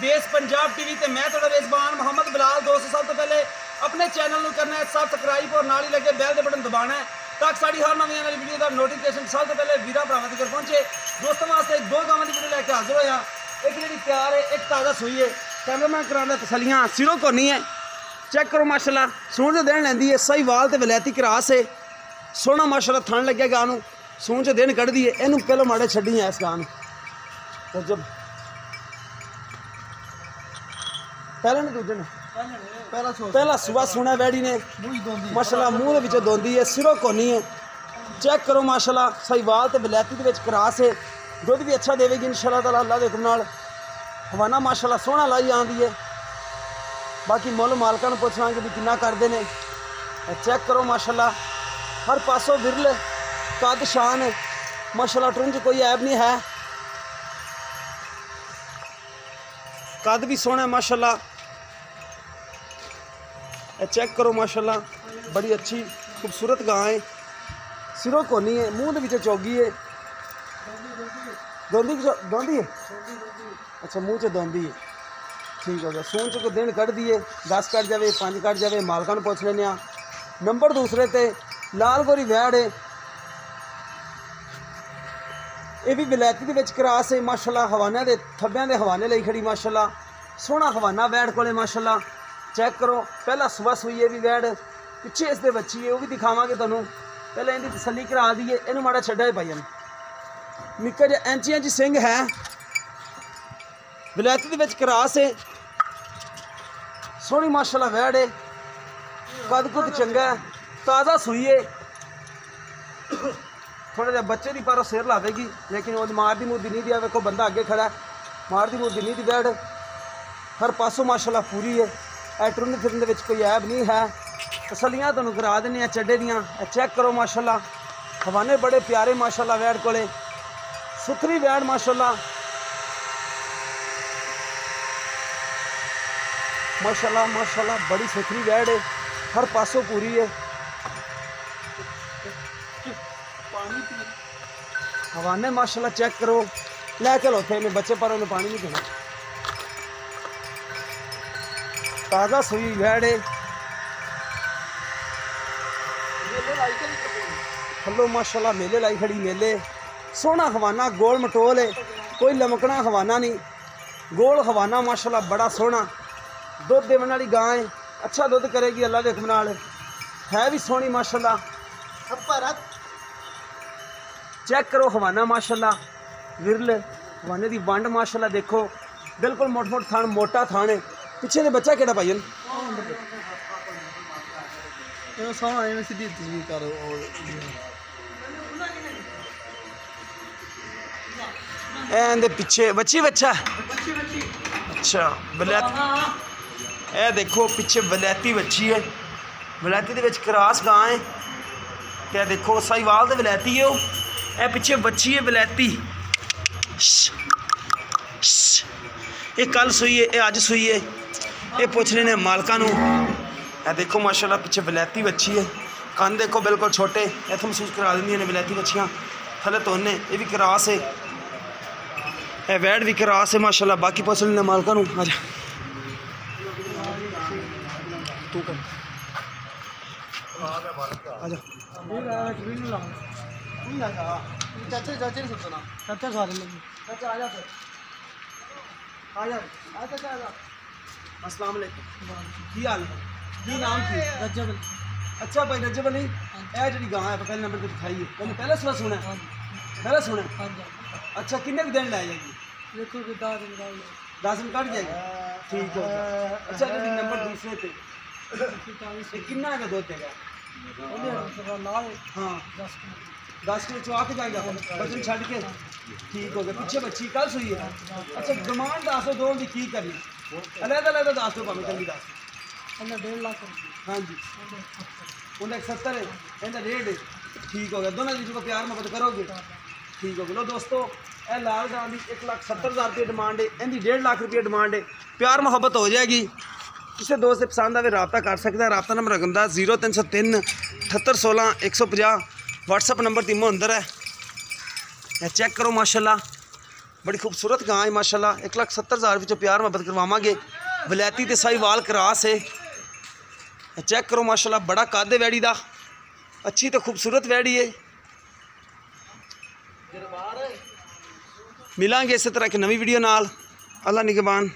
देश पंजाब टीवी ते मैं थोड़ा मेज़बान मोहम्मद बिलाल। दोस्तों सब तो पहले अपने चैनल को करना है सबसक्राइब और नाल ही लगे बैल के बटन दबाना है ताकि साड़ी हर नवी आने वाली वीडियो का नोटिफिकेशन सब तो पहले वीरा भरावां तक पहुंचे। दोस्तों वास्ते दो गावां की वीडियो लेके हाजिर होया, एक जी तैयार है एक ताज़ा सूई है। कैमरामैन कराना तसलियाँ सिरों को नहीं है, चेक करो माशाल्लाह सून जो देन लैंदी है सही वाल ते वलैती क्रास है। सोहना माशाल्लाह थान लग्या गां नूं, सून जो दिन कढ़दी है। इनू पहले माड़े छड्डी है इस गां नूं तो जब पहले ने दूजे ने पहला सुबह सुना वैड़ी ने माशाल्लाह मूँह के दोंदी है, सिरों कोनी है। चेक करो माशाल्लाह सही वाल ते वलैती दे विच क्रास है। दुध भी अच्छा देवेगी इंशाअल्लाह ताला अल्लाह दे हुक्म नाल। हवाना माशाल्लाह सोहना लाई आंदी है। बाकी मुल मालकां नूं पुछ लांगे भी किन्ना करदे ने। चेक करो माशाल्लाह हर पासों विरल कद शान है माशाल्लाह, ट्रुंज कोई ऐब नहीं है। कद भी सोहना है माशाल्लाह। चेक करो माशाल्लाह बड़ी अच्छी खूबसूरत गां है। सिरों कोनी है, मूँह के चौगी है। दोंदी है अच्छा, मूँह च दोंदी है। ठीक हो गया। सून च कोई दिन कढ़ दिए 10 कट जाए 5 कट जाए मालकां नूं पुछ लैने आ। नंबर दूसरे ते लाल गोरी वैड़ है, ये भी विलायती दे विच क्रास है माशाल्लाह। हवाने दे थब्बियां दे हवाने लई खड़ी माशाल्लाह, सोहना हवाना वैड़ कोले माशाल्लाह। चेक करो पहला सुबह सुई है भी वैड़, पिछे इस दे बच्ची है वो भी दिखावांगे तुहानूं। पहले इहदी तसल्ली करा दी है, इहनूं माड़ा छड्डा पाई निक्का जिहा इंचियां च सिंह है, विलायती दे विच क्रास है। सोहनी माशाल्लाह वैड़ है, कद कुद चंगा है, ताज़ा सुई है। थोड़ा जिहा बच्चे की पर सिर लावेगी लेकिन वो मार दी मुर्दी नहीं दिया। वेखो बंदा अगे खड़ा है, मार दी मुर्दी नहीं दी वैड़। हर पासों माशाल्लाह पूरी है, टुरन फिरन दे विच कोई ऐब नहीं है। तसलियाँ तुहानूं करा दिंदे चड्डे दियां। चेक करो माशाल्लाह हवाने बड़े प्यारे माशाल्लाह वैड़ कोले, सुथरी वैड़ माशाल्लाह। माशाल्लाह माशाल्लाह बड़ी सुथरी वैड़ है, हर पासों पूरी है। हवाने माशाल्लाह चेक करो, लै चलो थे में बच्चे पर उन्हें पानी नहीं पीना। ताज़ा सुई वैड़ है, थल्लो माशाल्लाह मेले लाई खड़ी मेले। सोहना हवाना गोल मटोल है, कोई लमकना हवाना नहीं, गोल हवाना माशाल्लाह बड़ा सोहना। दुध देने वाली गां है, अच्छा दुध करेगी अल्लाह के हुक्म नाल, है भी सोहनी माशाल्लाह। चेक करो हवाना माशाल्लाह विरल हवाने की वंड माशाल्लाह। देखो बिल्कुल मोट मोट थान, मोटा थान है। पिछे दे बच्चा केड़ा भाई एंदे पिछे बच्ची बच्चा अच्छा वलैती। ए देखो पिछे वलैती बच्ची है, वलैती दे विच क्रास गां है। क्या देखो साहिवाल दे वलैती है, ए पिछे बच्ची है वलैती। ये कल सुई है, ये अज सुई है, ये पुछ रहे ने मालकां नूं। ए देखो माशाल्लाह पिछे वलैती बच्ची है, कान देखो बिल्कुल छोटे, इत्थों महसूस करा देंदियां ने वलैती बच्चियां। थले तोने ये भी क्रास है, ए वैड़ भी क्रास है माशाल्लाह। बाकी पुछ लेने मालकां नूं। आजा तू कर आजा चाचा चाचे ने सुनना चाचा खा ले चाचा आजा फिर आजा चाचा आजा। अस्सलाम वालेकुम, की हाल है, की नाम थी? रजब अली। अच्छा भाई रजब अली, ए जी गां है पहले नंबर पे दिखाई है, मैंने पहले सुबह सुना है, पहले सुना है। अच्छा किन्ने दिन लै जाएगी? देखो 10 दिन कट जाएगी। ठीक हो गया। अच्छा जी नंबर दूसरे पे किन्ना है दुध देगा? हाँ 10 किलो चुआ के जाएगा बचन छड़ के। ठीक हो गया। पिछे बच्ची कल सुई है। अच्छा डिमांड दस दो की की करनी अलग अलग दस दो भावें चंगी दस। 1.5 लाख हाँ जी, उन्हें 70 है, इनका 1.5 ठीक हो गया। दोनों जी को प्यार मोहब्बत करोगे ठीक हो गया। लो दोस्तों यह लाल गां की 1,70,000 रुपये डिमांड है, इनकी 1.5 लाख रुपये डिमांड है। प्यार मोहब्बत हो जाएगी। किसी दोस्त से पसंद आए रबता कर सकता है। रबता नंबर रकम 0303 7816 150। व्हाट्सअप नंबर तीमो अंदर है। चेक करो माशाल्लाह बड़ी खूबसूरत गां है माशाल्लाह। 1,70,000 विचों प्यार मुहब्बत करवावांगे। वलैती ते साहिवाल क्रॉस है, चेक करो माशाल्लाह। बड़ा कद है वैड़ी दा, अच्छी तो खूबसूरत वैड़ी है। मिलांगे इस तरह की नवी वीडियो नाल। अल्लाह निगहबान।